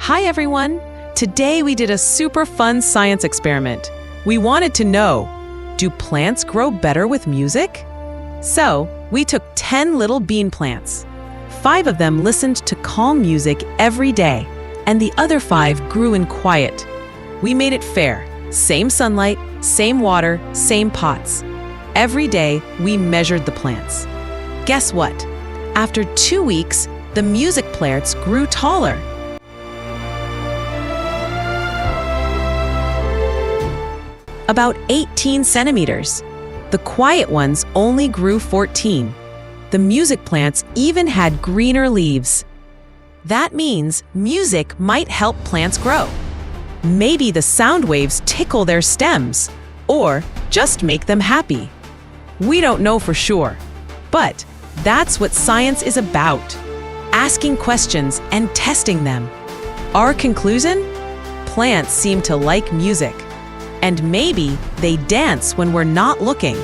Hi everyone! Today we did a super fun science experiment. We wanted to know, do plants grow better with music? So, we took 10 little bean plants. 5 of them listened to calm music every day, and the other 5 grew in quiet. We made it fair. Same sunlight, same water, same pots. Every day, we measured the plants. Guess what? After 2 weeks, the music plants grew taller. About 18 centimeters. The quiet ones only grew 14. The music plants even had greener leaves. That means music might help plants grow. Maybe the sound waves tickle their stems, or just make them happy. We don't know for sure, but that's what science is about. Asking questions and testing them. Our conclusion? Plants seem to like music. And maybe they dance when we're not looking.